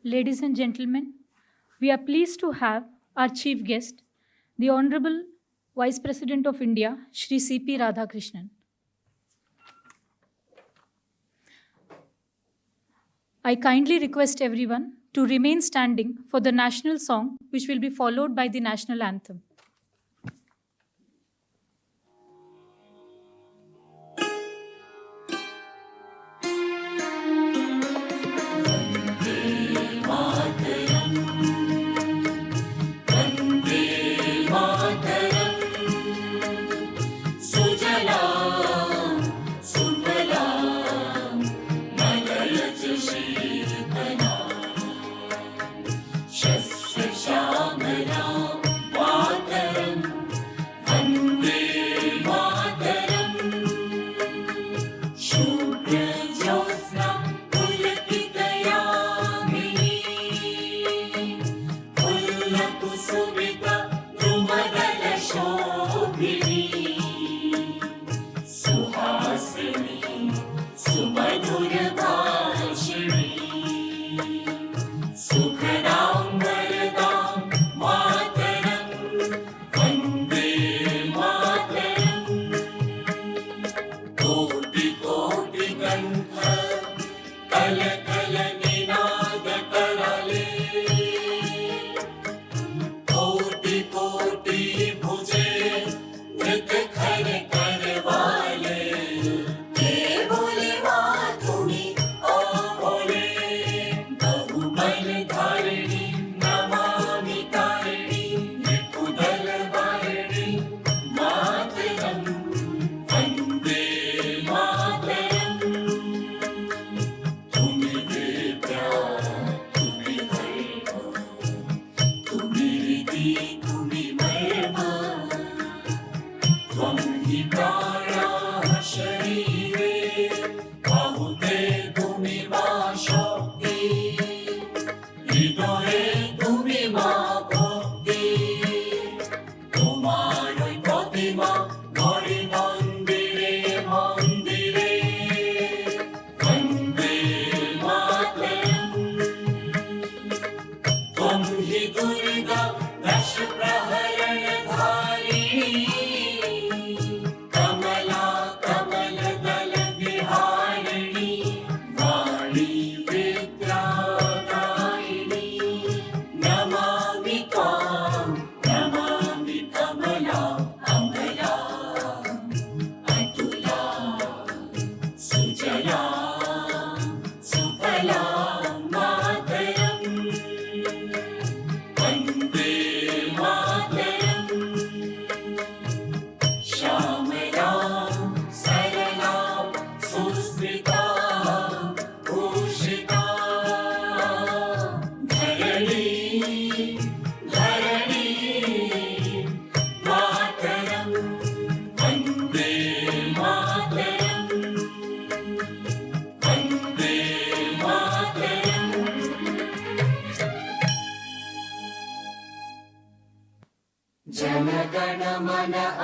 Ladies and gentlemen, we are pleased to have our chief guest, the Honorable Vice President of India, Shri C.P. Radhakrishnan. I kindly request everyone to remain standing for the national song, which will be followed by the national anthem.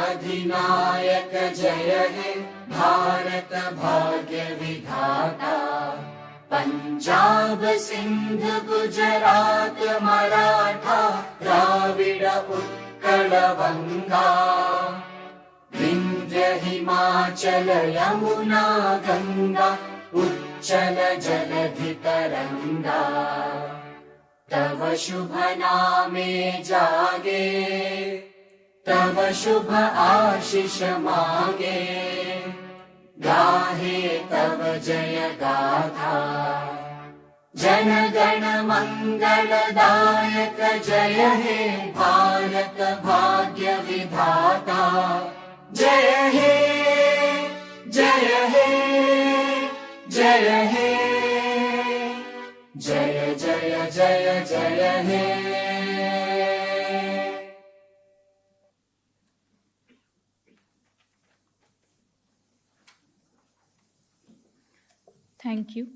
अधिनायक जय हे भारत भाग्य विधाता। पंजाब सिंध गुजरात मराठा द्राविड उत्कल बंगा। विंध्य हिमाचल यमुना गंगा उच्चल जलधि तरंगा। तव शुभ नामे जागे तव शुभ आशीष मागे। गाहे तव जय गाथा जन गण मंगलदायक जय हे भारत भाग्य विधाता। जय हे जय हे जय हे जय जय जय जय हे। Thank you.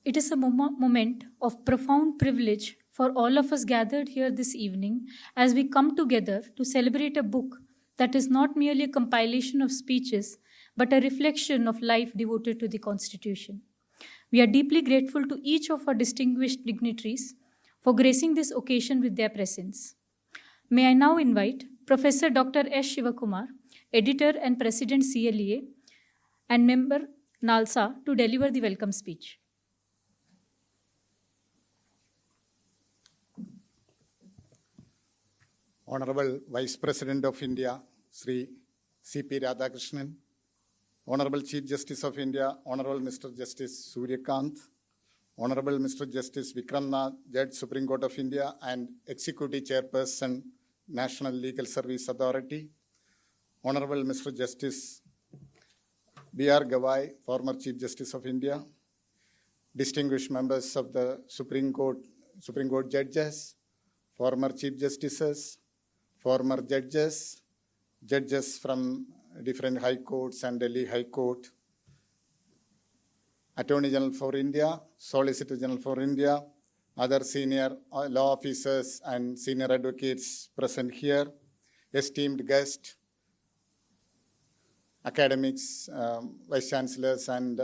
It is a moment of profound privilege for all of us gathered here this evening as we come together to celebrate a book that is not merely a compilation of speeches, but a reflection of life devoted to the Constitution. We are deeply grateful to each of our distinguished dignitaries for gracing this occasion with their presence. May I now invite Professor Dr. S. Shivakumar, Editor and President CLEA, and Member NALSA to deliver the welcome speech. Honorable Vice President of India, Sri C.P. Radhakrishnan, Honorable Chief Justice of India, Honorable Mr. Justice Surya Kant, Honorable Mr. Justice Vikram Nath, Judge Supreme Court of India and Executive Chairperson, National Legal Service Authority, Honorable Mr. Justice B.R. Gawai, former Chief Justice of India, distinguished members of the Supreme Court judges, former Chief Justices, former judges, judges from different high courts and Delhi High Court, Attorney General for India, Solicitor General for India, other senior law officers and senior advocates present here, esteemed guests, academics, vice chancellors and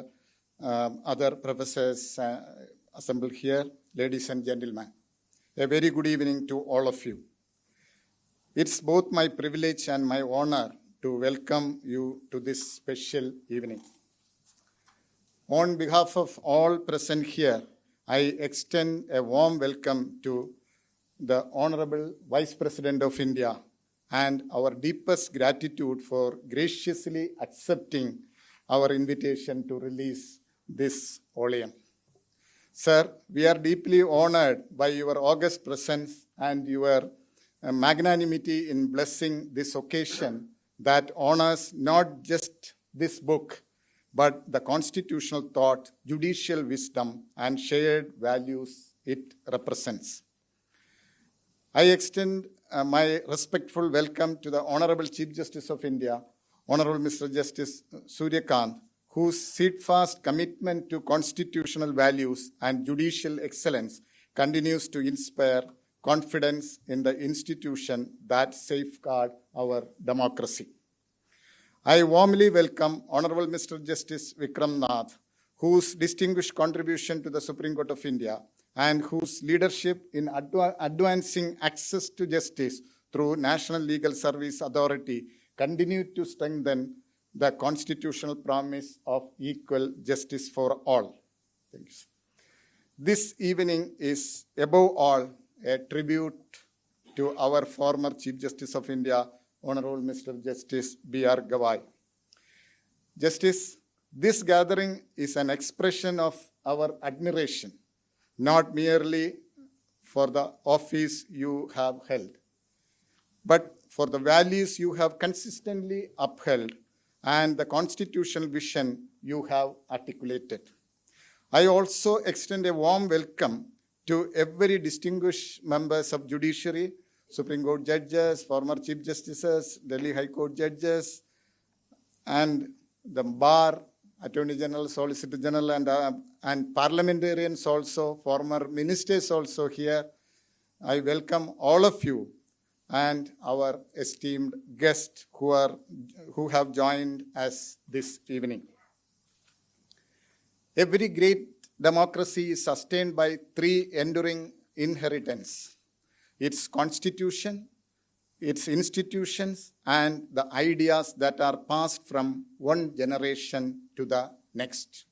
other professors assembled here, ladies and gentlemen. A very good evening to all of you. It's both my privilege and my honor to welcome you to this special evening. On behalf of all present here, I extend a warm welcome to the Honorable Vice President of India and our deepest gratitude for graciously accepting our invitation to release this volume. Sir, we are deeply honored by your august presence and your magnanimity in blessing this occasion that honors not just this book, but the constitutional thought, judicial wisdom, and shared values it represents. I extend my respectful welcome to the Honorable Chief Justice of India, Honorable Mr. Justice Surya Kant, whose steadfast commitment to constitutional values and judicial excellence continues to inspire confidence in the institution that safeguard our democracy. I warmly welcome Honorable Mr. Justice Vikram Nath, whose distinguished contribution to the Supreme Court of India and whose leadership in advancing access to justice through National Legal Service Authority continue to strengthen the constitutional promise of equal justice for all. Thank you. This evening is above all a tribute to our former Chief Justice of India, Honorable Mr. Justice B.R. Gawai. Justice, this gathering is an expression of our admiration, not merely for the office you have held, but for the values you have consistently upheld and the constitutional vision you have articulated. I also extend a warm welcome to every distinguished members of judiciary, Supreme Court judges, former Chief Justices, Delhi High Court judges, and the bar, Attorney General, Solicitor General, and parliamentarians also, former ministers also here. I welcome all of you and our esteemed guests who have joined us this evening. Every great democracy is sustained by three enduring inheritance: its constitution, its institutions, and the ideas that are passed from one generation to the next.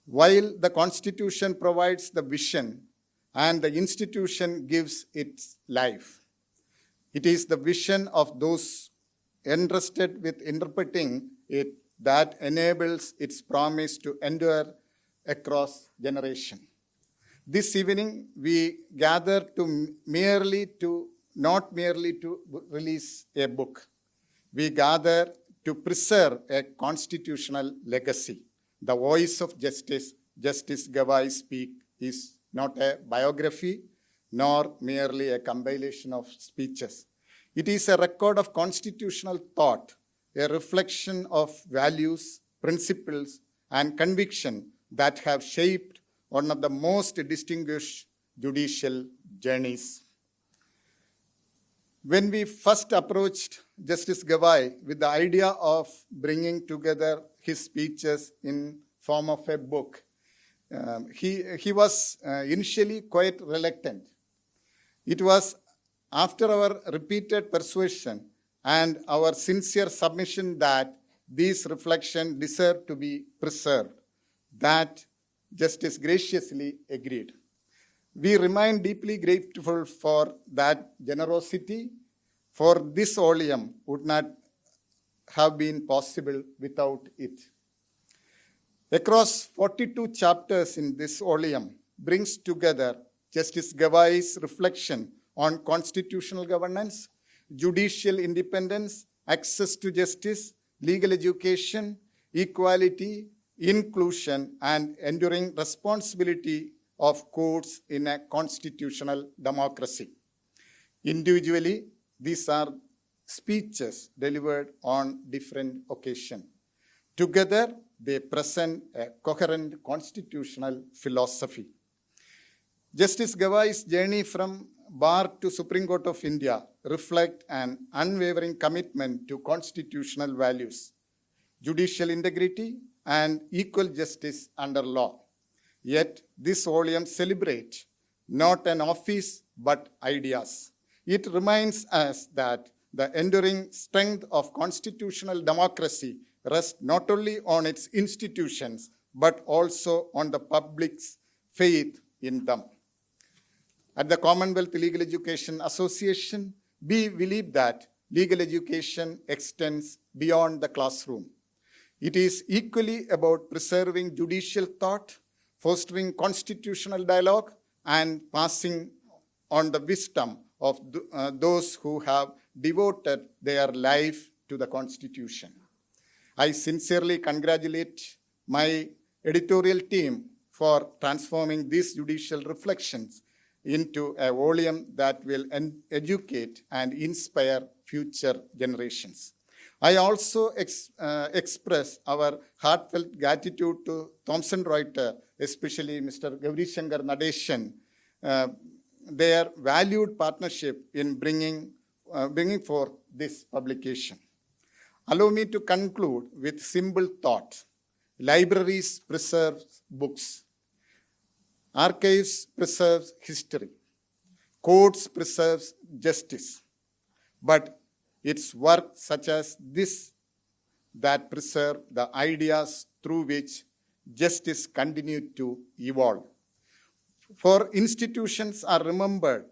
While the constitution provides the vision and the institution gives its life, it is the vision of those entrusted with interpreting it that enables its promise to endure across generations. This evening, we gather not merely to release a book. We gather to preserve a constitutional legacy. The voice of Justice Gawai speak is not a biography, nor merely a compilation of speeches. It is a record of constitutional thought, a reflection of values, principles, and conviction that have shaped one of the most distinguished judicial journeys. When we first approached Justice Gawai with the idea of bringing together his speeches in form of a book, he was initially quite reluctant. It was after our repeated persuasion and our sincere submission that these reflections deserve to be preserved that Justice graciously agreed. We remain deeply grateful for that generosity, for this oleum would not have been possible without it. Across 42 chapters in this oleum brings together Justice Gavai's reflection on constitutional governance, judicial independence, access to justice, legal education, equality, inclusion, and enduring responsibility of courts in a constitutional democracy. Individually, these are speeches delivered on different occasions. Together, they present a coherent constitutional philosophy. Justice Gavai's journey from Bar to Supreme Court of India reflect an unwavering commitment to constitutional values, judicial integrity, and equal justice under law. Yet, this volume celebrates not an office but ideas. It reminds us that the enduring strength of constitutional democracy rests not only on its institutions but also on the public's faith in them. At the Commonwealth Legal Education Association, we believe that legal education extends beyond the classroom. It is equally about preserving judicial thought, fostering constitutional dialogue, and passing on the wisdom of those who have devoted their life to the Constitution. I sincerely congratulate my editorial team for transforming these judicial reflections into a volume that will educate and inspire future generations. I also express our heartfelt gratitude to Thomson Reuters, especially Mr. Gauri Shankar Nadeshan, their valued partnership in bringing forth this publication. Allow me to conclude with simple thought. Libraries preserve books. Archives preserves history. Courts preserves justice. But it's work such as this that preserve the ideas through which justice continued to evolve. For institutions are remembered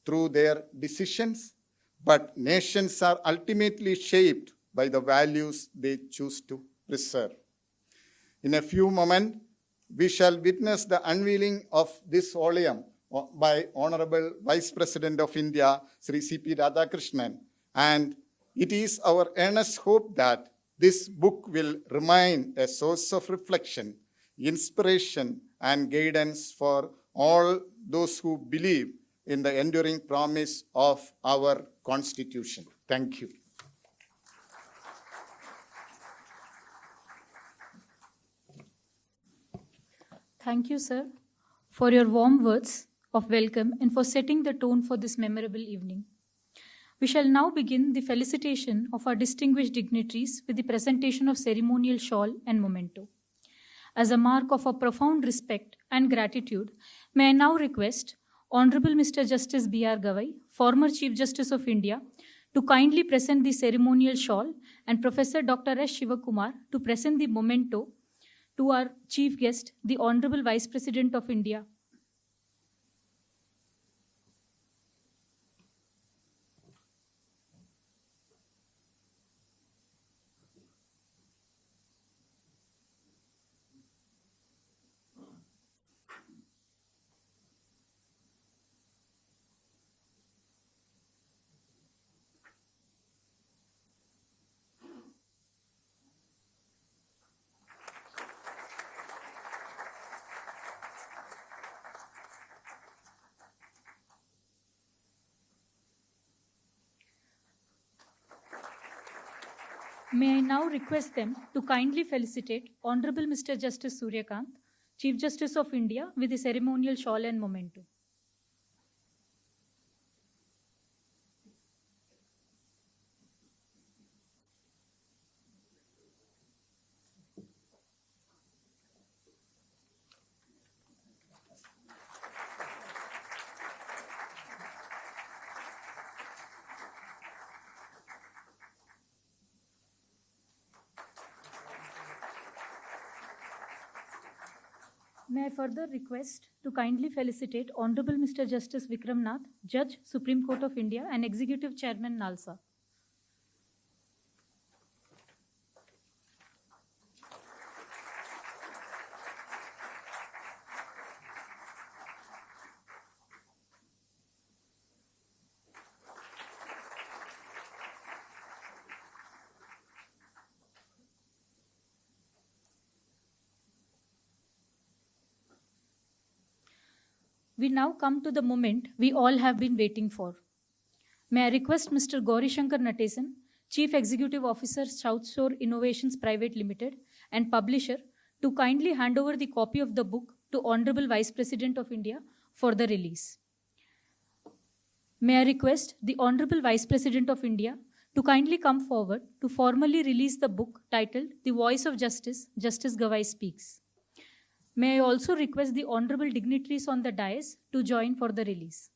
through their decisions, but nations are ultimately shaped by the values they choose to preserve. In a few moments, we shall witness the unveiling of this volume by Honorable Vice President of India, Sri C.P. Radhakrishnan, and it is our earnest hope that this book will remain a source of reflection, inspiration, and guidance for all those who believe in the enduring promise of our Constitution. Thank you. Thank you, sir, for your warm words of welcome and for setting the tone for this memorable evening. We shall now begin the felicitation of our distinguished dignitaries with the presentation of ceremonial shawl and memento. As a mark of our profound respect and gratitude, may I now request Honorable Mr. Justice B.R. Gavai, former Chief Justice of India, to kindly present the ceremonial shawl and Professor Dr. S. Shivakumar to present the memento to our chief guest, the Honorable Vice President of India. May I now request them to kindly felicitate Honorable Mr. Justice Suryakant, Chief Justice of India, with the ceremonial shawl and memento. May I further request to kindly felicitate Honorable Mr. Justice Vikram Nath, Judge, Supreme Court of India and Executive Chairman, NALSA. We now come to the moment we all have been waiting for. May I request Mr. Gauri Shankar Natesan, Chief Executive Officer, South Shore Innovations Private Limited and Publisher, to kindly hand over the copy of the book to Honorable Vice President of India for the release. May I request the Honorable Vice President of India to kindly come forward to formally release the book titled The Voice of Justice, Justice Gawai Speaks. May I also request the honorable dignitaries on the dais to join for the release.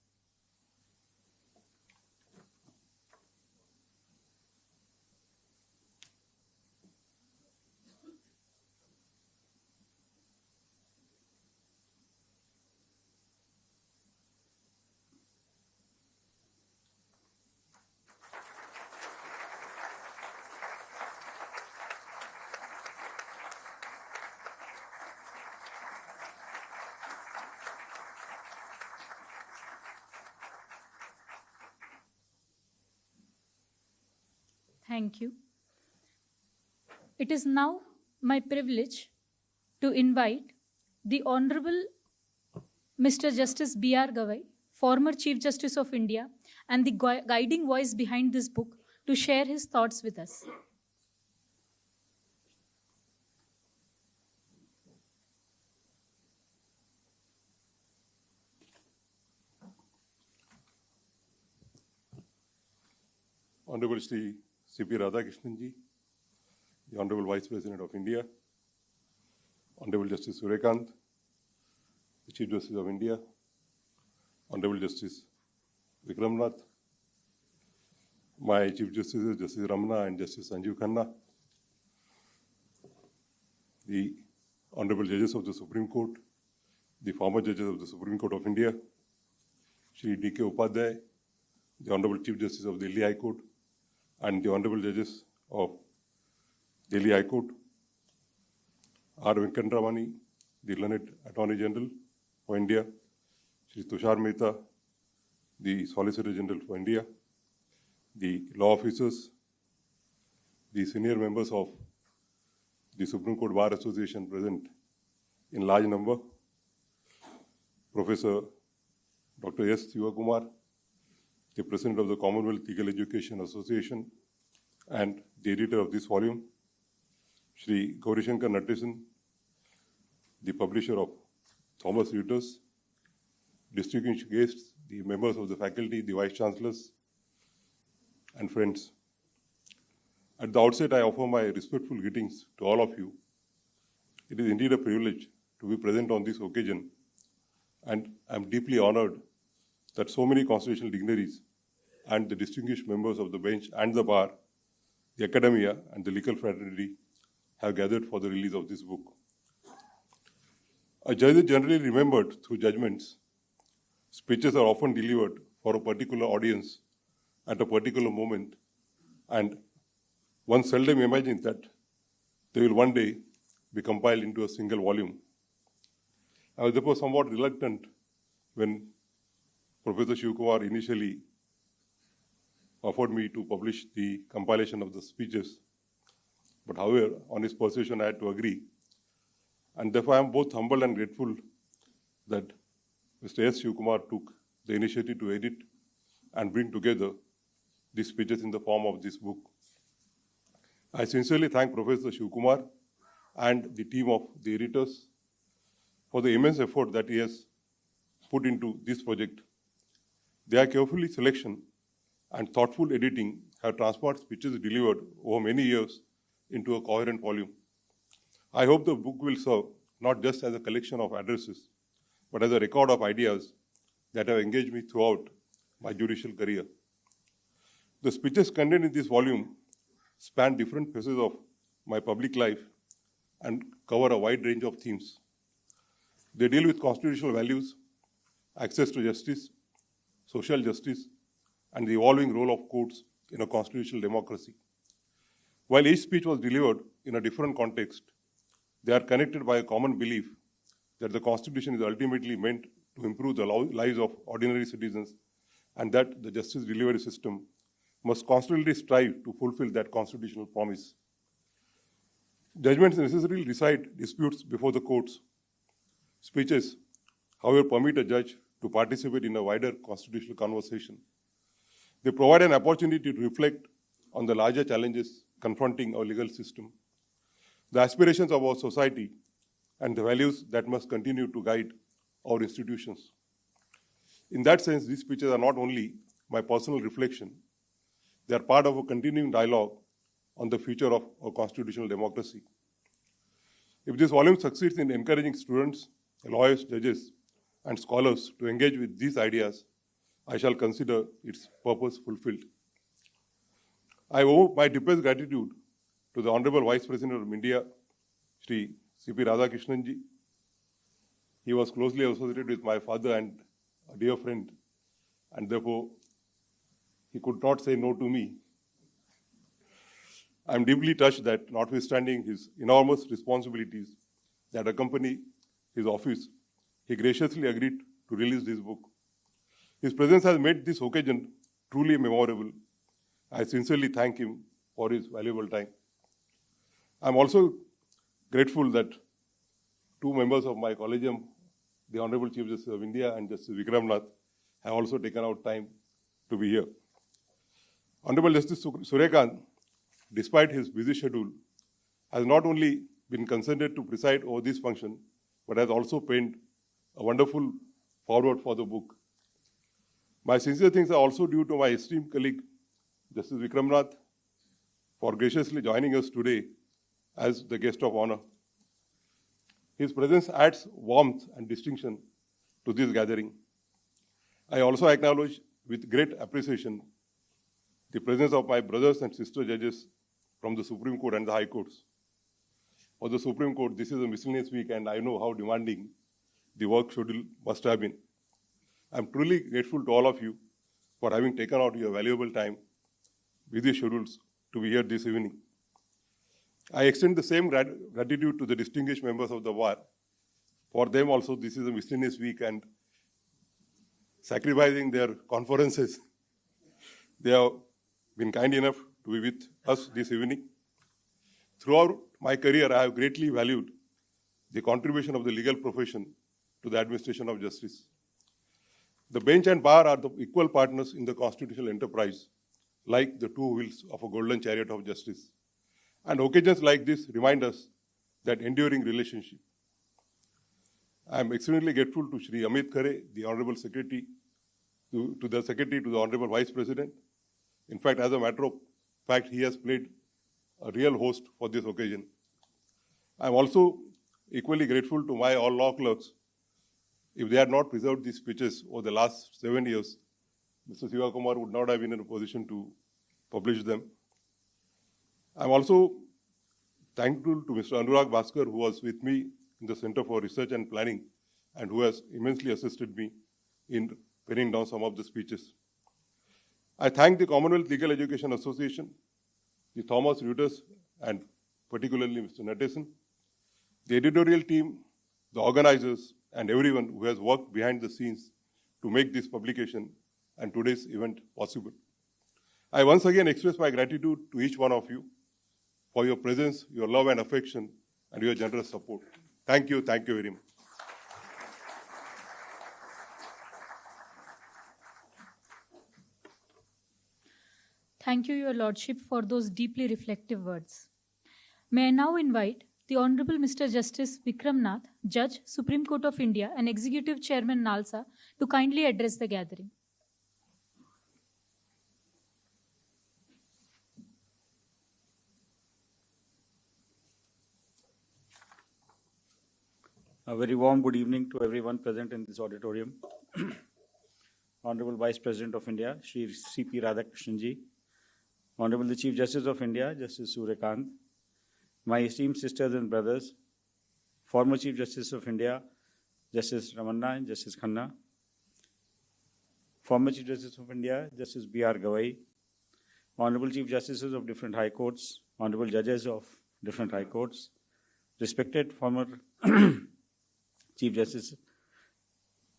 Thank you. It is now my privilege to invite the Honorable Mr. Justice B.R. Gawai, former Chief Justice of India and the guiding voice behind this book, to share his thoughts with us. Honorable Shri C.P. Radhakrishnan ji, the Honorable Vice President of India, Honorable Justice Suryakant, the Chief Justice of India, Honorable Justice Vikram Nath, my Chief Justices, Justice Ramana and Justice Sanjeev Khanna, the Honorable Judges of the Supreme Court, the former Judges of the Supreme Court of India, Shri D.K. Upadhyay, the Honorable Chief Justice of Delhi High Court, and the Honorable Judges of Delhi High Court, R. Venkatramani, the learned Attorney General for India, Shri Tushar Mehta, the Solicitor General for India, the law officers, the senior members of the Supreme Court Bar Association present in large number, Professor Dr. S. Sivakumar, the President of the Commonwealth Legal Education Association and the editor of this volume, Shri Gauri Shankar Natesan, the publisher of Thomas Reuters, distinguished guests, the members of the faculty, the Vice Chancellors, and friends. At the outset, I offer my respectful greetings to all of you. It is indeed a privilege to be present on this occasion, and I am deeply honored that so many constitutional dignitaries and the distinguished members of the bench and the bar, the academia and the legal fraternity have gathered for the release of this book. A judge is generally remembered through judgments. Speeches are often delivered for a particular audience at a particular moment, and one seldom imagines that they will one day be compiled into a single volume. I was therefore somewhat reluctant when Professor Shivakumar initially offered me to publish the compilation of the speeches. But however, on his persuasion, I had to agree. And therefore, I am both humbled and grateful that Mr. S. Shivakumar took the initiative to edit and bring together these speeches in the form of this book. I sincerely thank Professor Shivakumar and the team of the editors for the immense effort that he has put into this project. Their carefully selection and thoughtful editing have transformed speeches delivered over many years into a coherent volume. I hope the book will serve not just as a collection of addresses, but as a record of ideas that have engaged me throughout my judicial career. The speeches contained in this volume span different phases of my public life and cover a wide range of themes. They deal with constitutional values, access to justice, social justice, and the evolving role of courts in a constitutional democracy. While each speech was delivered in a different context, they are connected by a common belief that the Constitution is ultimately meant to improve the lives of ordinary citizens and that the justice delivery system must constantly strive to fulfill that constitutional promise. Judgments necessarily decide disputes before the courts. Speeches, however, permit a judge to participate in a wider constitutional conversation. They provide an opportunity to reflect on the larger challenges confronting our legal system, the aspirations of our society, and the values that must continue to guide our institutions. In that sense, these speeches are not only my personal reflection, they are part of a continuing dialogue on the future of our constitutional democracy. If this volume succeeds in encouraging students, lawyers, judges, and scholars to engage with these ideas, I shall consider its purpose fulfilled. I owe my deepest gratitude to the Honorable Vice President of India, Shri C.P. Radhakrishnan ji. He was closely associated with my father and a dear friend, and therefore he could not say no to me. I am deeply touched that, notwithstanding his enormous responsibilities that accompany his office, he graciously agreed to release this book. His presence has made this occasion truly memorable. I sincerely thank him for his valuable time. I am also grateful that two members of my collegium, the Honorable Chief Justice of India and Justice Vikram Nath, have also taken out time to be here. Honorable Justice Suryakant, despite his busy schedule, has not only been consented to preside over this function, but has also penned a wonderful foreword for the book. My sincere thanks are also due to my esteemed colleague, Justice Vikram Nath, for graciously joining us today as the guest of honor. His presence adds warmth and distinction to this gathering. I also acknowledge with great appreciation the presence of my brothers and sister judges from the Supreme Court and the High Courts. For the Supreme Court, this is a miscellaneous week, and I know how demanding the work schedule must have been. I'm truly grateful to all of you for having taken out your valuable time, busy schedules, to be here this evening. I extend the same gratitude to the distinguished members of the bar. For them also, this is a miscellaneous week, and sacrificing their conferences, they have been kind enough to be with us this evening. Throughout my career, I have greatly valued the contribution of the legal profession to the administration of justice. The bench and bar are the equal partners in the constitutional enterprise, like the two wheels of a golden chariot of justice. And occasions like this remind us that enduring relationship. I am extremely grateful to Shri Amit Khare, the Honorable Secretary, to the Honorable Vice President. In fact, as a matter of fact, he has played a real host for this occasion. I am also equally grateful to my all law clerks. If they had not preserved these speeches over the last 7 years, Mr. Siva Kumar would not have been in a position to publish them. I am also thankful to Mr. Anurag Bhaskar, who was with me in the Center for Research and Planning and who has immensely assisted me in penning down some of the speeches. I thank the Commonwealth Legal Education Association, the Thomson Reuters, and particularly Mr. Natesan, the editorial team, the organizers, and everyone who has worked behind the scenes to make this publication and today's event possible. I once again express my gratitude to each one of you for your presence, your love and affection, and your generous support. Thank you very much. Thank you, Your Lordship, for those deeply reflective words. May I now invite the Honorable Mr. Justice Vikram Nath, Judge, Supreme Court of India, and Executive Chairman, NALSA, to kindly address the gathering. A very warm good evening to everyone present in this auditorium. Honorable Vice President of India, Shri C.P. Radhakrishnan ji, Honorable the Chief Justice of India, Justice Suryakant, my esteemed sisters and brothers, former Chief Justice of India, Justice Ramanna and Justice Khanna, former Chief Justice of India, Justice B.R. Gawai, Honorable Chief Justices of different High Courts, Honorable Judges of different High Courts, respected former Chief Justice,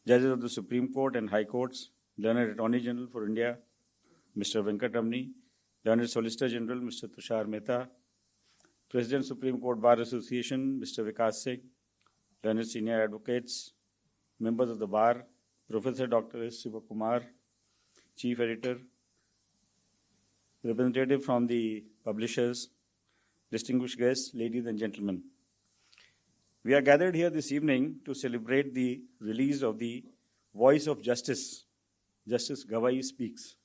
Judges of the Supreme Court and High Courts, Learned Attorney General for India, Mr. Venkat Ramani, Learned Solicitor General, Mr. Tushar Mehta, President Supreme Court Bar Association, Mr. Vikas Singh, Learned Senior Advocates, members of the Bar, Professor Dr. S. Sivakumar, Chief Editor, representative from the publishers, distinguished guests, ladies and gentlemen. We are gathered here this evening to celebrate the release of the Voice of Justice, Justice Gawai Speaks.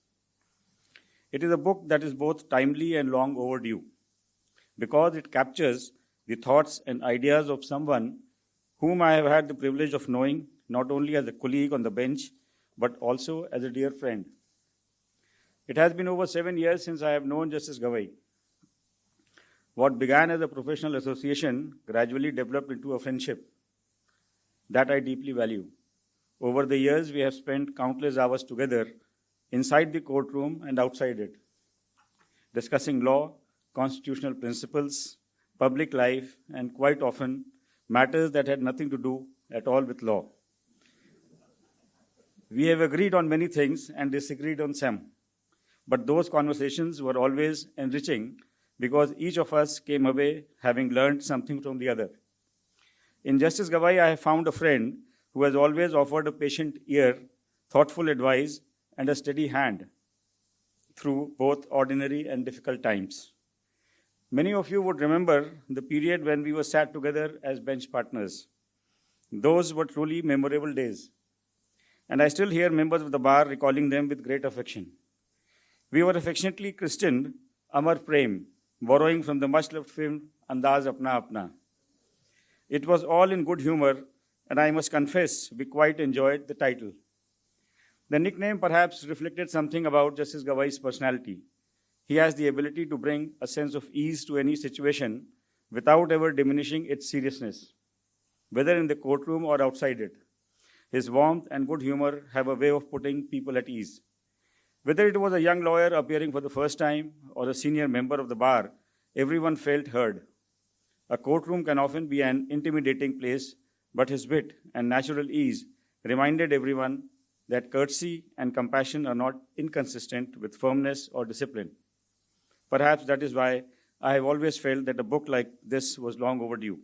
It is a book that is both timely and long overdue because it captures the thoughts and ideas of someone whom I have had the privilege of knowing not only as a colleague on the bench, but also as a dear friend. It has been over 7 years since I have known Justice Gawai. What began as a professional association gradually developed into a friendship that I deeply value. Over the years, we have spent countless hours together inside the courtroom and outside it, discussing law, constitutional principles, public life, and quite often matters that had nothing to do at all with law. We have agreed on many things and disagreed on some, but those conversations were always enriching because each of us came away having learned something from the other. In Justice Gawai, I have found a friend who has always offered a patient ear, thoughtful advice, and a steady hand through both ordinary and difficult times. Many of you would remember the period when we were sat together as bench partners. Those were truly memorable days, and I still hear members of the bar recalling them with great affection. We were affectionately christened Amar Prem, borrowing from the much-loved film Andaz Apna Apna. It was all in good humor, and I must confess, we quite enjoyed the title. The nickname perhaps reflected something about Justice Gawai's personality. He has the ability to bring a sense of ease to any situation without ever diminishing its seriousness, whether in the courtroom or outside it. His warmth and good humor have a way of putting people at ease. Whether it was a young lawyer appearing for the first time or a senior member of the bar, everyone felt heard. A courtroom can often be an intimidating place, but his wit and natural ease reminded everyone that courtesy and compassion are not inconsistent with firmness or discipline. Perhaps that is why I have always felt that a book like this was long overdue.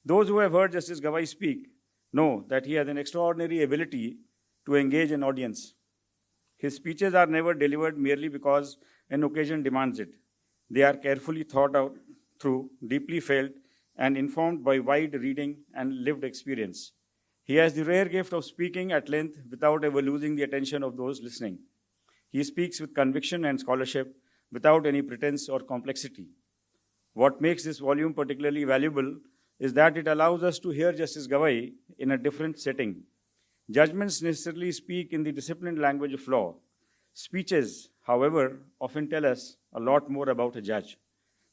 Those who have heard Justice Gawai speak know that he has an extraordinary ability to engage an audience. His speeches are never delivered merely because an occasion demands it. They are carefully thought out through, deeply felt, and informed by wide reading and lived experience. He has the rare gift of speaking at length without ever losing the attention of those listening. He speaks with conviction and scholarship without any pretense or complexity. What makes this volume particularly valuable is that it allows us to hear Justice Gawai in a different setting. Judgments necessarily speak in the disciplined language of law. Speeches, however, often tell us a lot more about a judge,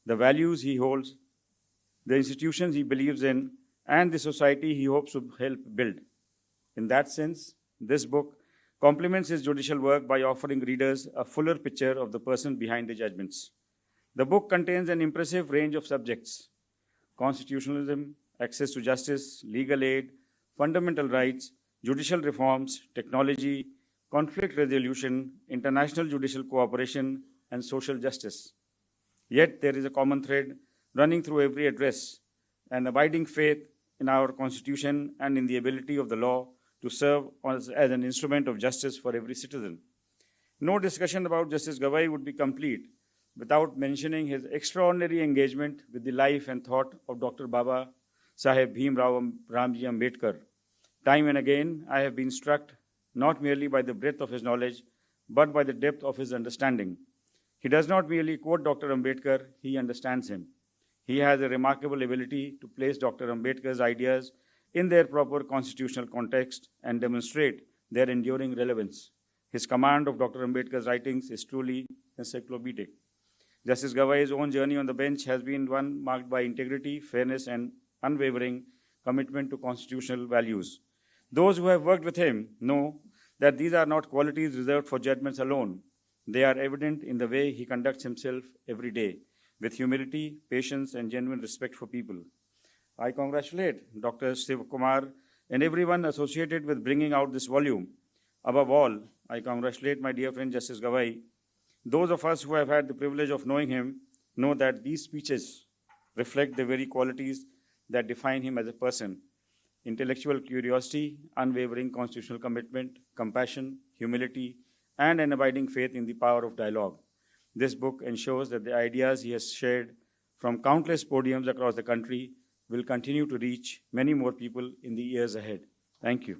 the values he holds, the institutions he believes in, and the society he hopes to help build. In that sense, this book complements his judicial work by offering readers a fuller picture of the person behind the judgments. The book contains an impressive range of subjects: constitutionalism, access to justice, legal aid, fundamental rights, judicial reforms, technology, conflict resolution, international judicial cooperation, and social justice. Yet there is a common thread running through every address: an abiding faith in our Constitution and in the ability of the law to serve as an instrument of justice for every citizen. No discussion about Justice Gawai would be complete without mentioning his extraordinary engagement with the life and thought of Dr. Baba Saheb Bhimrao Ramji Ambedkar. Time and again, I have been struck not merely by the breadth of his knowledge, but by the depth of his understanding. He does not merely quote Dr. Ambedkar, he understands him. He has a remarkable ability to place Dr. Ambedkar's ideas in their proper constitutional context and demonstrate their enduring relevance. His command of Dr. Ambedkar's writings is truly encyclopedic. Justice Gawai's own journey on the bench has been one marked by integrity, fairness, and unwavering commitment to constitutional values. Those who have worked with him know that these are not qualities reserved for judgments alone. They are evident in the way he conducts himself every day, with humility, patience, and genuine respect for people. I congratulate Dr. Sivakumar and everyone associated with bringing out this volume. Above all, I congratulate my dear friend Justice Gawai. Those of us who have had the privilege of knowing him know that these speeches reflect the very qualities that define him as a person: intellectual curiosity, unwavering constitutional commitment, compassion, humility, and an abiding faith in the power of dialogue. This book ensures that the ideas he has shared from countless podiums across the country will continue to reach many more people in the years ahead. Thank you.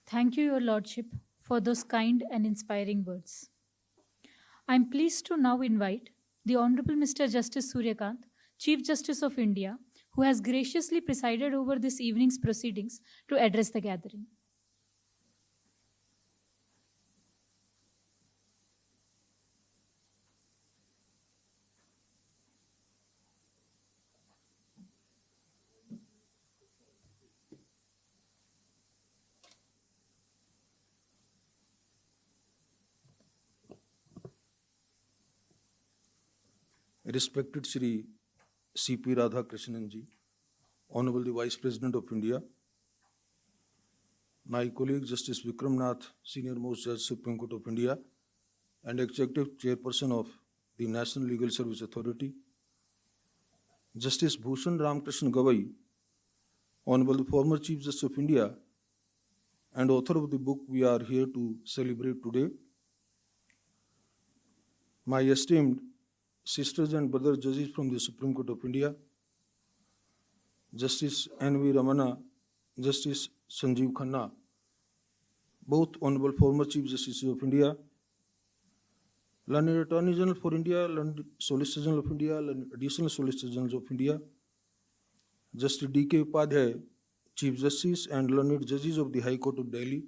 Thank you, Your Lordship, for those kind and inspiring words. I am pleased to now invite the Honorable Mr. Justice Suryakant, Chief Justice of India, who has graciously presided over this evening's proceedings, to address the gathering. Respected Shri C.P. Radhakrishnan ji, Honorable the Vice President of India, my colleague Justice Vikram Nath, Senior Most Judge, Supreme Court of India, and Executive Chairperson of the National Legal Service Authority, Justice Bhushan Ramkrishnan Gawai, Honorable the former Chief Justice of India and author of the book we are here to celebrate today, my esteemed sisters and brothers judges from the Supreme Court of India, Justice N.V. Ramana, Justice Sanjeev Khanna, both Honorable former Chief Justices of India, Learned Attorney General for India, Learned Solicitor General of India, Learned Additional Solicitor General of India, Justice D.K. Upadhyay, Chief Justice and Learned Judges of the High Court of Delhi,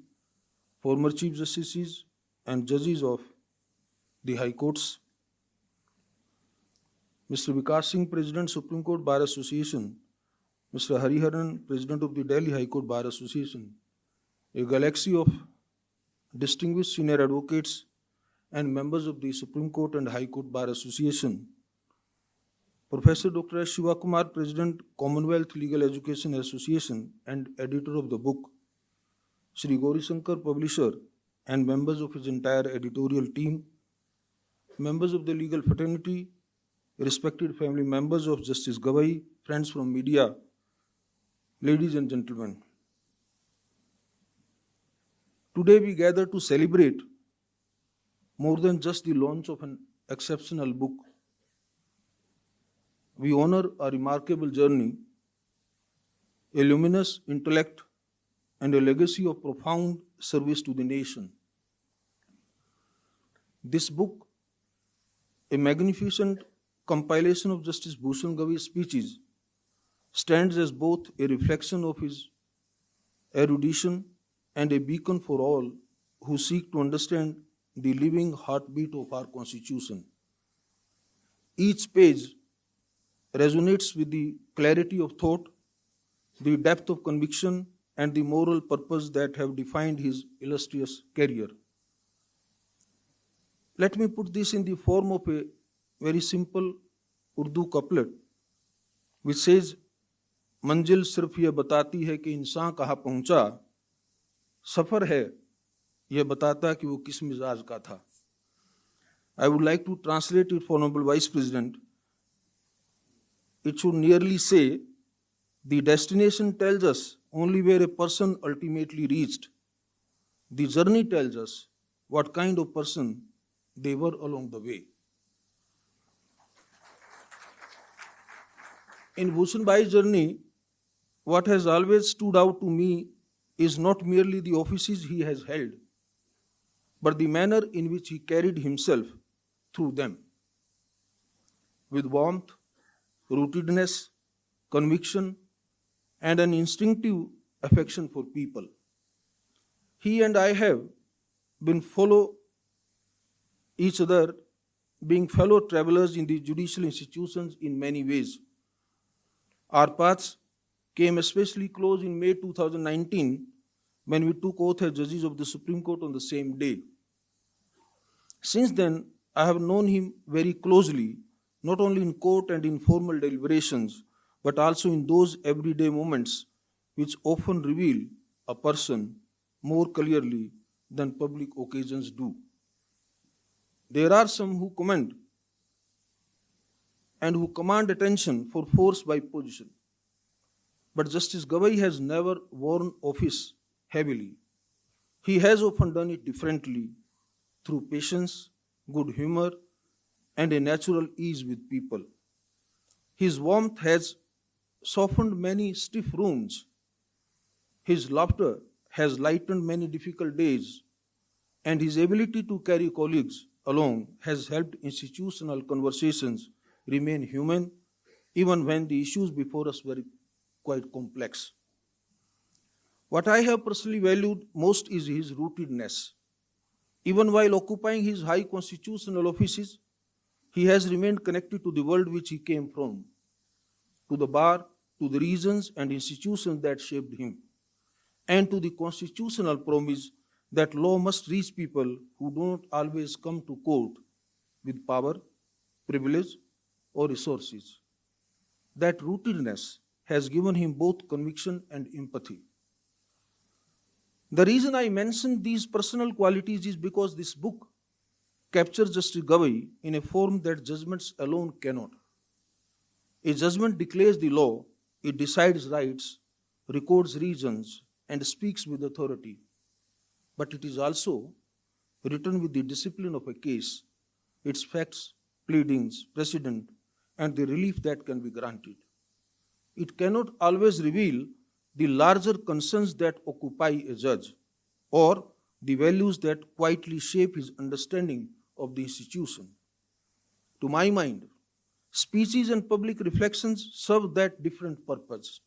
former Chief Justices and Judges of the High Courts, Mr. Vikas Singh, President, Supreme Court Bar Association, Mr. Hariharan, President of the Delhi High Court Bar Association, a galaxy of distinguished senior advocates and members of the Supreme Court and High Court Bar Association, Professor Dr. S. Sivakumar, President, Commonwealth Legal Education Association and editor of the book, Shri Gauri Shankar, publisher, and members of his entire editorial team, members of the legal fraternity, respected family members of Justice Gawai, friends from media, ladies and gentlemen. Today we gather to celebrate more than just the launch of an exceptional book. We honor a remarkable journey, a luminous intellect, and a legacy of profound service to the nation. This book, a magnificent compilation of Justice Bhushan Gawai's speeches, stands as both a reflection of his erudition and a beacon for all who seek to understand the living heartbeat of our Constitution. Each page resonates with the clarity of thought, the depth of conviction, and the moral purpose that have defined his illustrious career. Let me put this in the form of a very simple Urdu couplet which says, मंजिल सिर्फ ये बताती है कि इंसान कहाँ पहुँचा, सफ़र है ये बताता कि वो किस मिजाज का था. I would like to translate it for Honorable Vice President. It should nearly say, the destination tells us only where a person ultimately reached. The journey tells us what kind of person they were along the way. In Bhushan Bhai's journey, what has always stood out to me is not merely the offices he has held, but the manner in which he carried himself through them. With warmth, rootedness, conviction, and an instinctive affection for people. He and I have been fellow each other, being fellow travelers in the judicial institutions in many ways. Our paths came especially close in May 2019 when we took oath as judges of the Supreme Court on the same day. Since then, I have known him very closely, not only in court and informal deliberations, but also in those everyday moments which often reveal a person more clearly than public occasions do. There are some who comment and who command attention for force by position. But Justice Gavai has never worn office heavily. He has often done it differently through patience, good humor, and a natural ease with people. His warmth has softened many stiff rooms. His laughter has lightened many difficult days, and his ability to carry colleagues along has helped institutional conversations remain human even when the issues before us were quite complex. What I have personally valued most is his rootedness. Even while occupying his high constitutional offices, he has remained connected to the world which he came from, to the bar, to the reasons and institutions that shaped him, and to the constitutional promise that law must reach people who do not always come to court with power, privilege, or resources. That rootedness has given him both conviction and empathy. The reason I mention these personal qualities is because this book captures Justice Gavai in a form that judgments alone cannot. A judgment declares the law, it decides rights, records reasons, and speaks with authority. But it is also written with the discipline of a case, its facts, pleadings, precedent, and the relief that can be granted. It cannot always reveal the larger concerns that occupy a judge or the values that quietly shape his understanding of the institution. To my mind, speeches and public reflections serve that different purpose.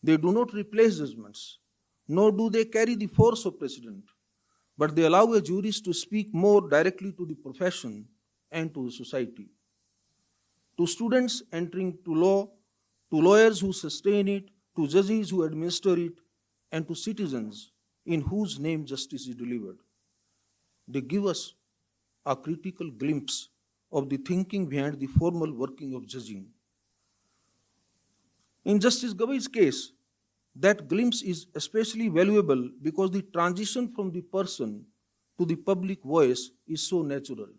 They do not replace judgments, nor do they carry the force of precedent, but they allow a jurist to speak more directly to the profession and to the society. To students entering to law, to lawyers who sustain it, to judges who administer it, and to citizens in whose name justice is delivered. They give us a critical glimpse of the thinking behind the formal working of judging. In Justice Gavai's case, that glimpse is especially valuable because the transition from the person to the public voice is so natural.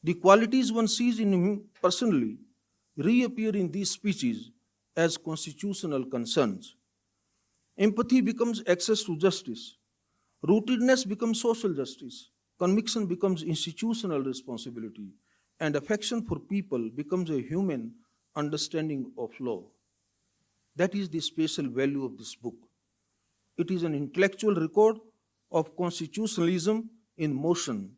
The qualities one sees in him personally reappear in these speeches as constitutional concerns. Empathy becomes access to justice. Rootedness becomes social justice. Conviction becomes institutional responsibility. And affection for people becomes a human understanding of law. That is the special value of this book. It is an intellectual record of constitutionalism in motion,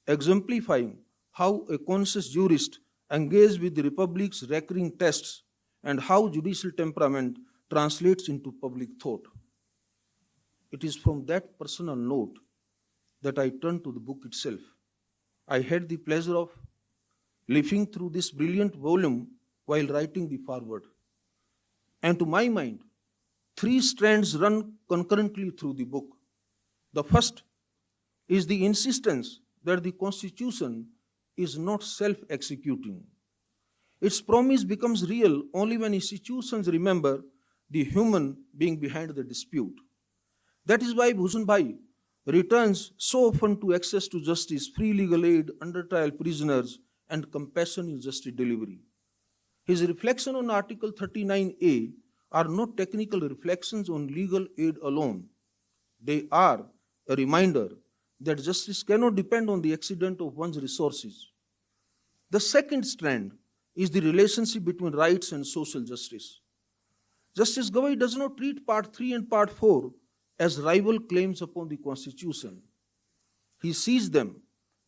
exemplifying how a conscious jurist engaged with the Republic's recurring tests and how judicial temperament translates into public thought. It is from that personal note that I turn to the book itself. I had the pleasure of leafing through this brilliant volume while writing the foreword. And to my mind, three strands run concurrently through the book. The first is the insistence that the Constitution is not self-executing. Its promise becomes real only when institutions remember the human being behind the dispute. That is why Bhushan Bhai returns so often to access to justice, free legal aid, under trial prisoners, and compassion in justice delivery. His reflection on Article 39A are not technical reflections on legal aid alone. They are a reminder that justice cannot depend on the accident of one's resources. The second strand is the relationship between rights and social justice. Justice Gavai does not treat Part 3 and Part 4 as rival claims upon the Constitution. He sees them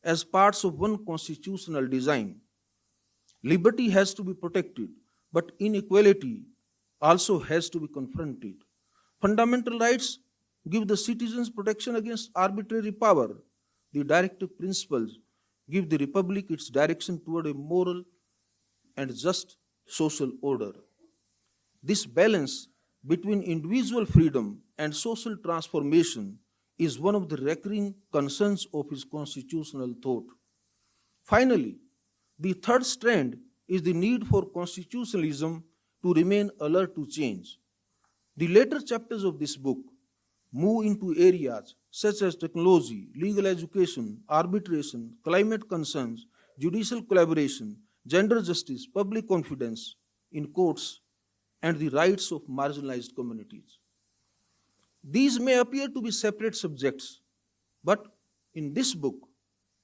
as parts of one constitutional design. Liberty has to be protected, but inequality also has to be confronted. Fundamental rights give the citizens protection against arbitrary power. The directive principles give the Republic its direction toward a moral and just social order. This balance between individual freedom and social transformation is one of the recurring concerns of his constitutional thought. Finally, the third strand is the need for constitutionalism to remain alert to change. The later chapters of this book move into areas such as technology, legal education, arbitration, climate concerns, judicial collaboration, gender justice, public confidence in courts, and the rights of marginalized communities. These may appear to be separate subjects, but in this book,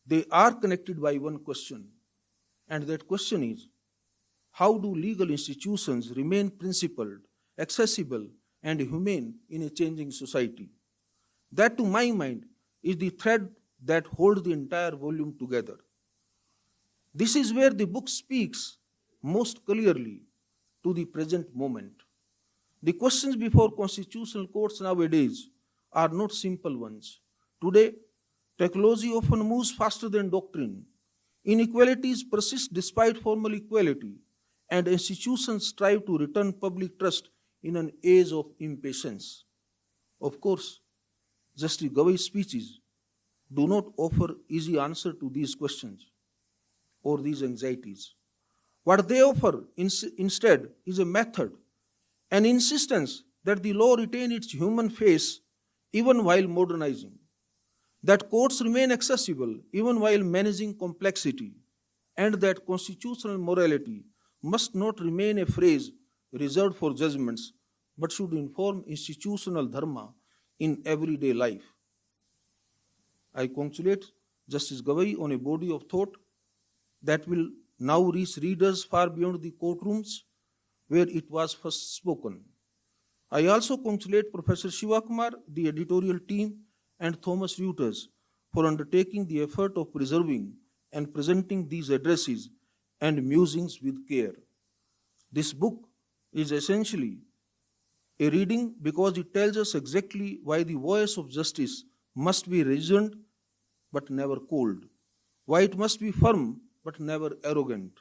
they are connected by one question, and that question is, how do legal institutions remain principled, accessible, and humane in a changing society? That, to my mind, is the thread that holds the entire volume together. This is where the book speaks most clearly to the present moment. The questions before constitutional courts nowadays are not simple ones. Today, technology often moves faster than doctrine. Inequalities persist despite formal equality, and institutions strive to return public trust in an age of impatience. Of course, Justice Gavai's speeches do not offer easy answer to these questions or these anxieties. What they offer instead is a method, an insistence that the law retain its human face even while modernizing, that courts remain accessible even while managing complexity, and that constitutional morality must not remain a phrase reserved for judgments, but should inform institutional dharma in everyday life. I congratulate Justice Gavai on a body of thought that will now reach readers far beyond the courtrooms where it was first spoken. I also congratulate Professor Shivakumar, the editorial team, and Thomas Reuters for undertaking the effort of preserving and presenting these addresses and musings with care. This book is essentially a reading because it tells us exactly why the voice of justice must be resonant but never cold, why it must be firm but never arrogant,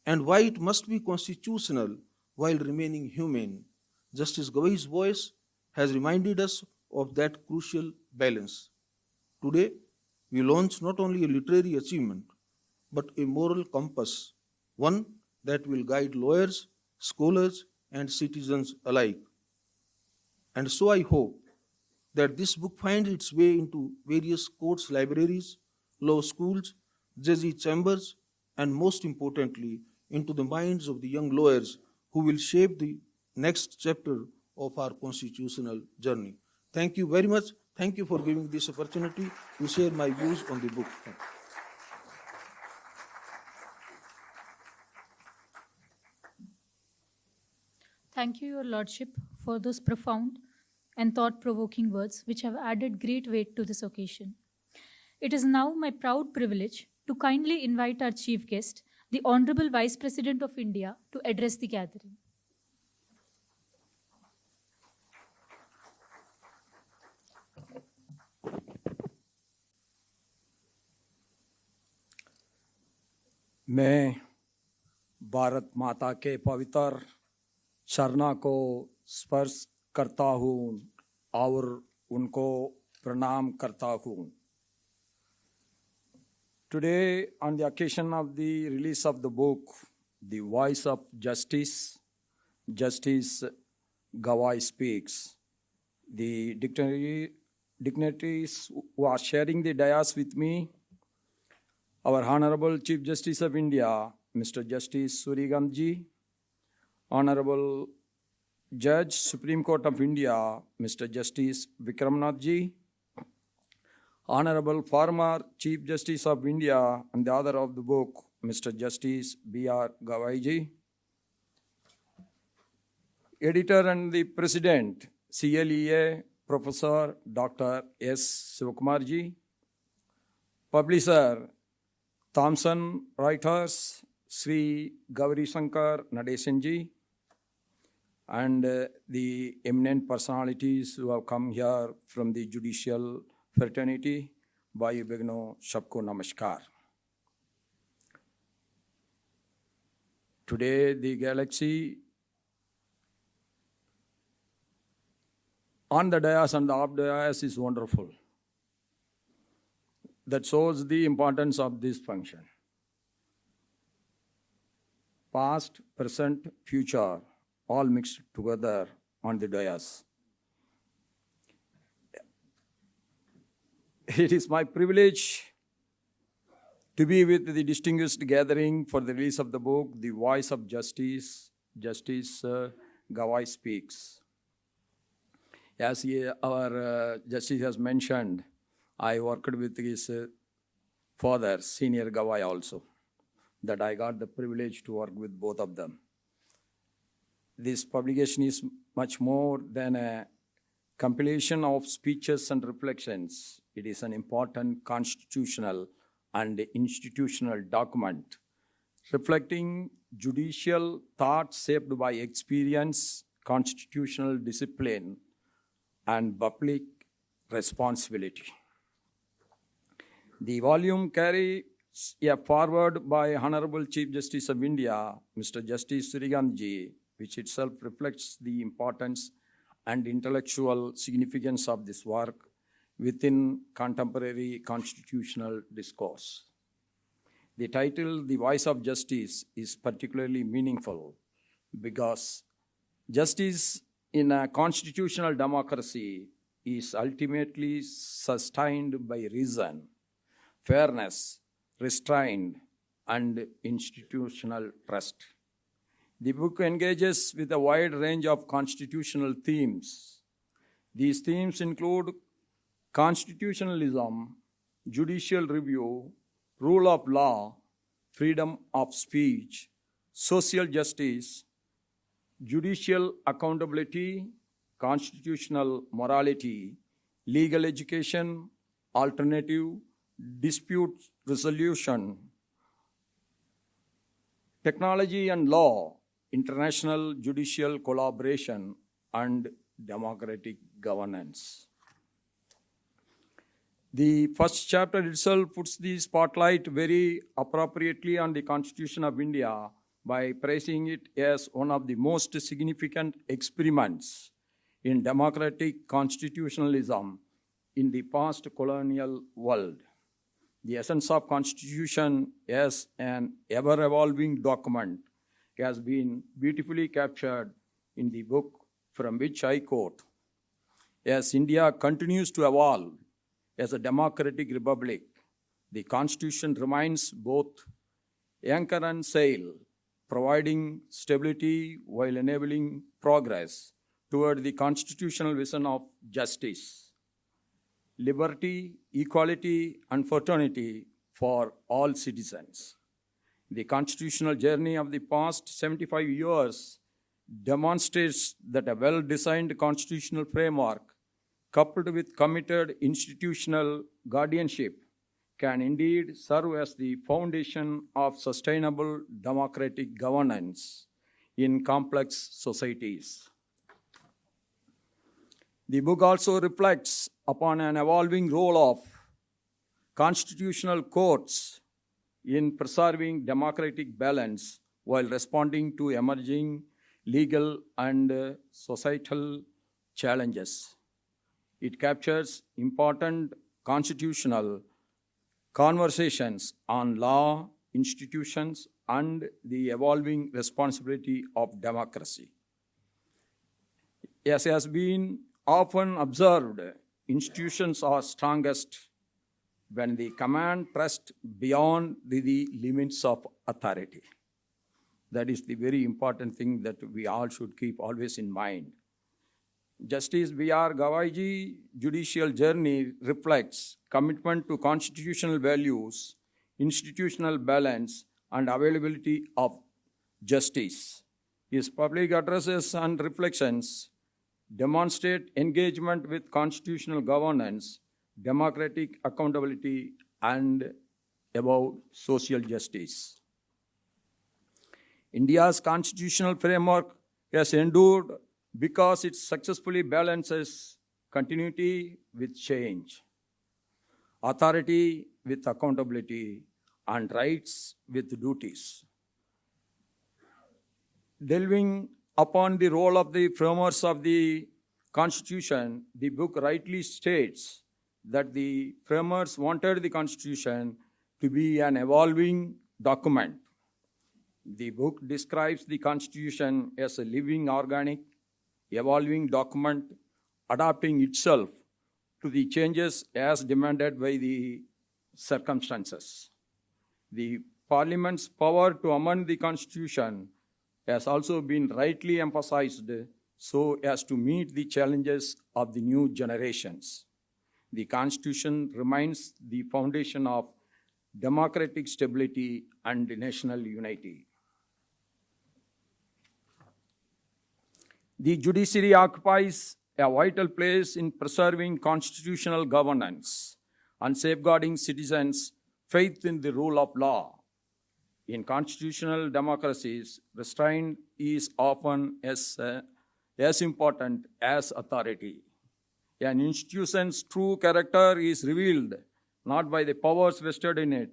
and why it must be constitutional while remaining humane. Justice Gavai's voice has reminded us of that crucial balance. Today, we launch not only a literary achievement, but a moral compass, one that will guide lawyers, scholars, and citizens alike. And so I hope that this book finds its way into various courts, libraries, law schools, judges' chambers, and most importantly, into the minds of the young lawyers who will shape the next chapter of our constitutional journey. Thank you very much. Thank you for giving this opportunity to share my views on the book. Thank you, Your Lordship, for those profound and thought-provoking words which have added great weight to this occasion. It is now my proud privilege to kindly invite our chief guest, the Honorable Vice President of India, to address the gathering. मैं भारत माता के पवित्र चरणों को स्पर्श करता हूँ और उनको प्रणाम करता हूँ. Today, on the occasion of the release of the book, The Voice of Justice, Justice Gavai Speaks, the dignitaries who are sharing the dais with me, our Honorable Chief Justice of India, Mr. Justice Surikant Ji, Honorable Judge, Supreme Court of India, Mr. Justice Vikramnath Ji, Honorable former Chief Justice of India and the author of the book, Mr. Justice B.R. Gavai Ji, Editor and the President, CLEA, Professor Dr. S. Shivakumar Ji, Publisher, Thomson Reuters, Sri Gauri Shankar Nadesan Ji, and the eminent personalities who have come here from the judicial fraternity, Bhai Begno, Sabko Namaskar. Today, the galaxy on the dais and the off dais is wonderful. That shows the importance of this function. Past, present, future, all mixed together on the dais. It is my privilege to be with the distinguished gathering for the release of the book, The Voice of Justice, Justice Gawai Speaks. As our Justice has mentioned, I worked with his father, Senior Gawai also, that I got the privilege to work with both of them. This publication is much more than a compilation of speeches and reflections. It is an important constitutional and institutional document reflecting judicial thought shaped by experience, constitutional discipline, and public responsibility. The volume carries a foreword by Honorable Chief Justice of India, Mr. Justice Surigandji, which itself reflects the importance and intellectual significance of this work within contemporary constitutional discourse. The title, The Voice of Justice, is particularly meaningful because justice in a constitutional democracy is ultimately sustained by reason, fairness, restraint, and institutional trust. The book engages with a wide range of constitutional themes. These themes include constitutionalism, judicial review, rule of law, freedom of speech, social justice, judicial accountability, constitutional morality, legal education, alternative dispute resolution, technology and law, international judicial collaboration, and democratic governance. The first chapter itself puts the spotlight very appropriately on the Constitution of India by praising it as one of the most significant experiments in democratic constitutionalism in the post-colonial world. The essence of Constitution as an ever-evolving document has been beautifully captured in the book from which I quote. As India continues to evolve as a democratic republic, the Constitution remains both anchor and sail, providing stability while enabling progress toward the constitutional vision of justice, liberty, equality, and fraternity for all citizens. The constitutional journey of the past 75 years demonstrates that a well-designed constitutional framework coupled with committed institutional guardianship can indeed serve as the foundation of sustainable democratic governance in complex societies. The book also reflects upon an evolving role of constitutional courts in preserving democratic balance while responding to emerging legal and societal challenges. It captures important constitutional conversations on law, institutions, and the evolving responsibility of democracy. As has been often observed, institutions are strongest when they command trust beyond the limits of authority. That is the very important thing that we all should keep always in mind. Justice B.R. Gawaiji's judicial journey reflects commitment to constitutional values, institutional balance, and availability of justice. His public addresses and reflections demonstrate engagement with constitutional governance, democratic accountability, and about social justice. India's constitutional framework has endured because it successfully balances continuity with change, authority with accountability, and rights with duties. Delving upon the role of the framers of the Constitution, the book rightly states that the framers wanted the Constitution to be an evolving document. The book describes the Constitution as a living, organic, evolving document, adapting itself to the changes as demanded by the circumstances. The Parliament's power to amend the Constitution has also been rightly emphasized so as to meet the challenges of the new generations. The Constitution remains the foundation of democratic stability and national unity. The judiciary occupies a vital place in preserving constitutional governance and safeguarding citizens' faith in the rule of law. In constitutional democracies, restraint is often as important as authority. An institution's true character is revealed not by the powers vested in it,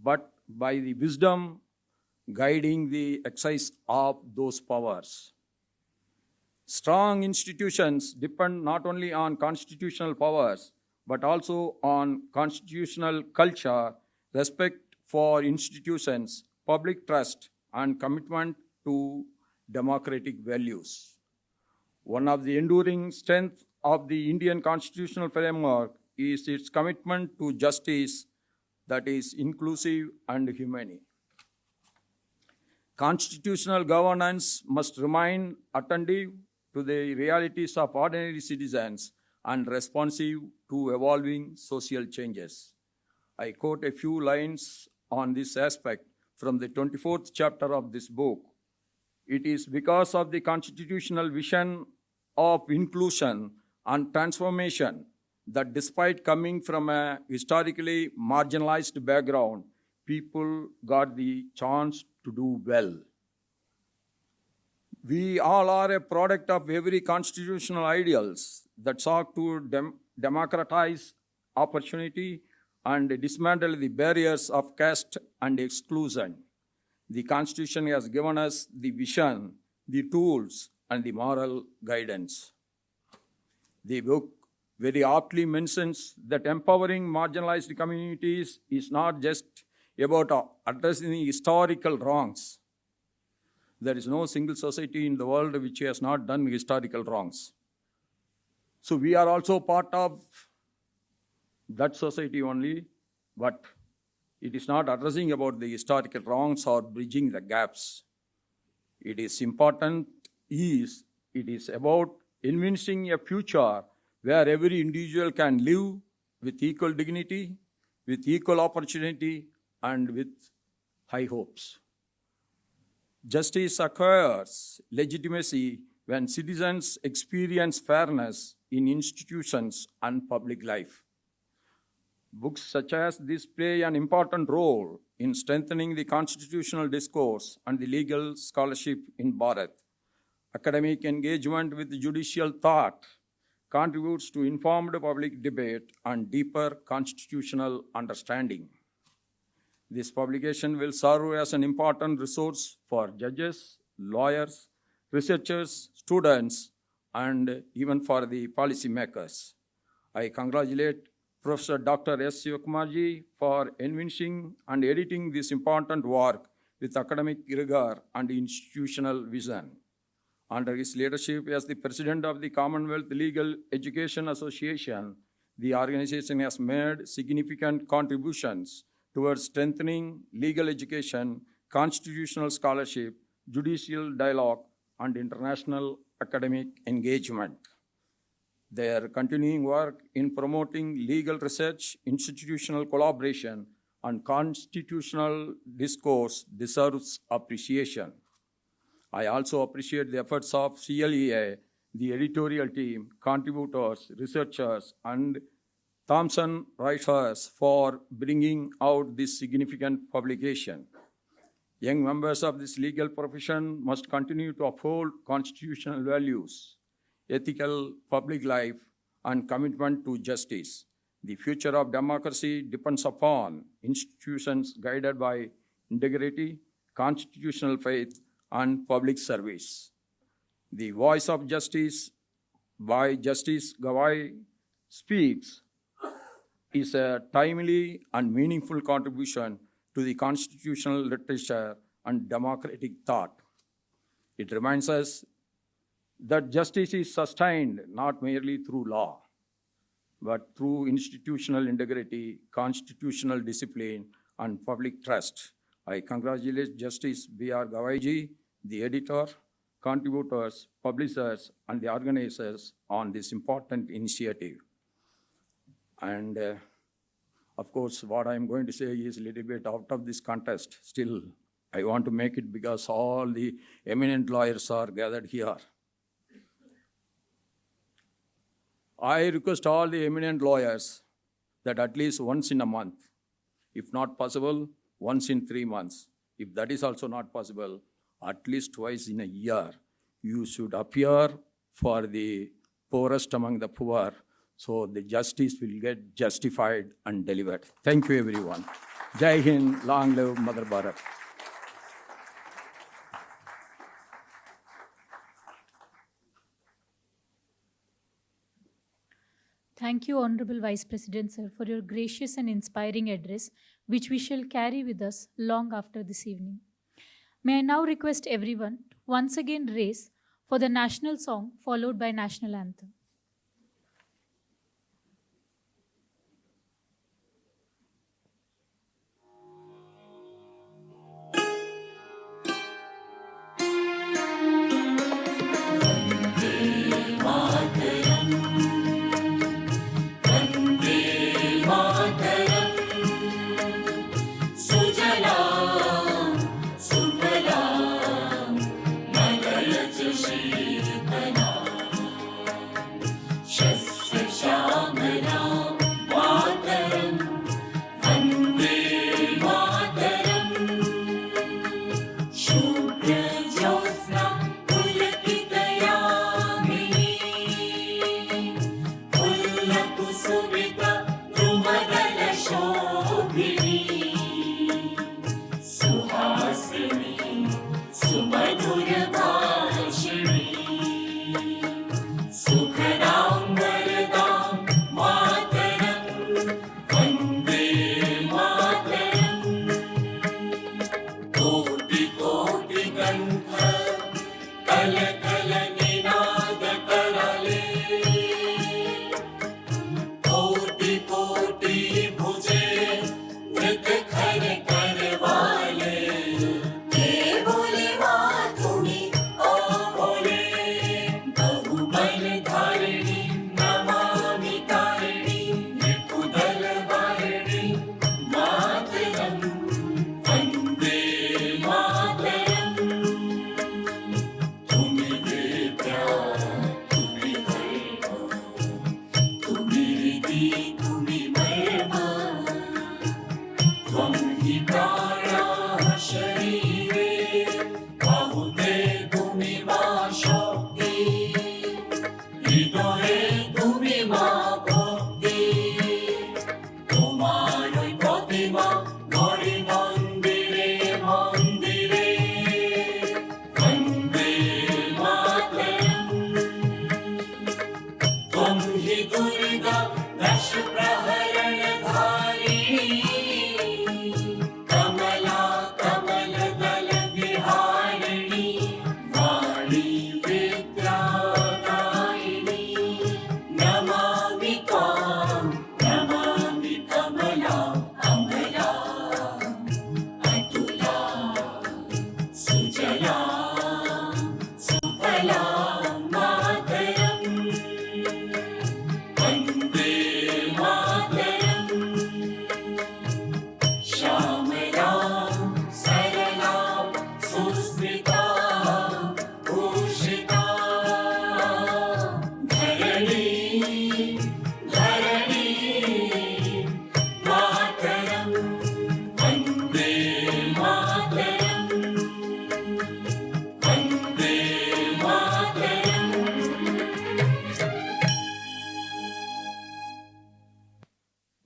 but by the wisdom guiding the exercise of those powers. Strong institutions depend not only on constitutional powers, but also on constitutional culture, respect for institutions, public trust, and commitment to democratic values. One of the enduring strengths of the Indian constitutional framework is its commitment to justice that is inclusive and humane. Constitutional governance must remain attentive to the realities of ordinary citizens and responsive to evolving social changes. I quote a few lines on this aspect from the 24th chapter of this book. It is because of the constitutional vision of inclusion and transformation that despite coming from a historically marginalized background, people got the chance to do well. We all are a product of every constitutional ideals that sought to democratize opportunity and dismantle the barriers of caste and exclusion. The Constitution has given us the vision, the tools, and the moral guidance. The book very aptly mentions that empowering marginalized communities is not just about addressing historical wrongs. There is no single society in the world which has not done historical wrongs. So we are also part of that society only, but it is not addressing about the historical wrongs or bridging the gaps. It is about envisioning a future where every individual can live with equal dignity, with equal opportunity, and with high hopes. Justice acquires legitimacy when citizens experience fairness in institutions and public life. Books such as this play an important role in strengthening the constitutional discourse and the legal scholarship in Bharat. Academic engagement with judicial thought contributes to informed public debate and deeper constitutional understanding. This publication will serve as an important resource for judges, lawyers, researchers, students, and even for the policymakers. I congratulate Professor Dr. S. Sivakumarji for envisioning and editing this important work with academic rigor and institutional vision. Under his leadership as the President of the Commonwealth Legal Education Association, the organization has made significant contributions towards strengthening legal education, constitutional scholarship, judicial dialogue, and international academic engagement. Their continuing work in promoting legal research, institutional collaboration, and constitutional discourse deserves appreciation. I also appreciate the efforts of CLEA, the editorial team, contributors, researchers, and Thomson Reuters for bringing out this significant publication. Young members of this legal profession must continue to uphold constitutional values, ethical public life, and commitment to justice. The future of democracy depends upon institutions guided by integrity, constitutional faith, and public service. The voice of justice by Justice Gawai Speaks is a timely and meaningful contribution to the constitutional literature and democratic thought. It reminds us that justice is sustained not merely through law, but through institutional integrity, constitutional discipline, and public trust. I congratulate Justice B.R. Gawaiji, the editor, contributors, publishers, and the organizers on this important initiative. And of course, what I'm going to say is a little bit out of this context. Still, I want to make it because all the eminent lawyers are gathered here. I request all the eminent lawyers that at least once in a month, if not possible, once in 3 months, if that is also not possible, at least twice in a year, you should appear for the poorest among the poor, so the justice will get justified and delivered. Thank you, everyone. Jai Hind, long live Mother Bharat. Thank you, Honorable Vice President, sir, for your gracious and inspiring address, which we shall carry with us long after this evening. May I now request everyone to once again raise for the national song followed by national anthem.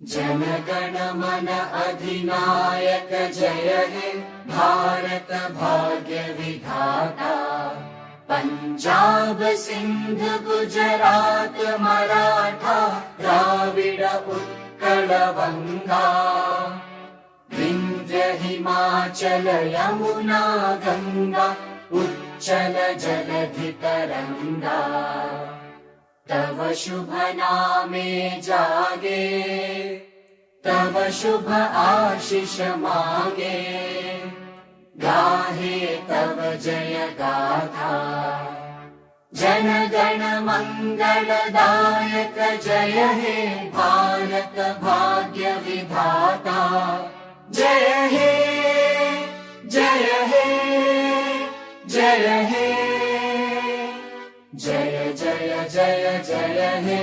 जनगण मन अधिनायक जय हे भारत भाग्य विधाता। पंजाब सिंध गुजरात मराठा द्राविड उत्कल बंगा विंध्य हिमाचल यमुना गंगा उच्चल जलधि तरंगा तव शुभ नामे जागे तव शुभ आशीष मागे गाहे तव जय गाथा जन गण मंगलदायक जय हे भारत भाग्य विधाता जय हे जय हे जय हे जय जय जय जय हे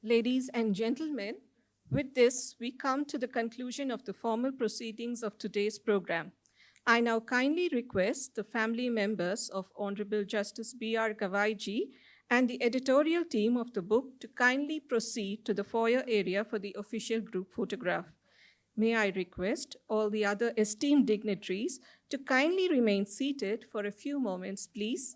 Ladies and gentlemen, with this, we come to the conclusion of the formal proceedings of today's program. I now kindly request the family members of Honorable Justice B.R. Gavaiji and the editorial team of the book to kindly proceed to the foyer area for the official group photograph. May I request all the other esteemed dignitaries to kindly remain seated for a few moments, please.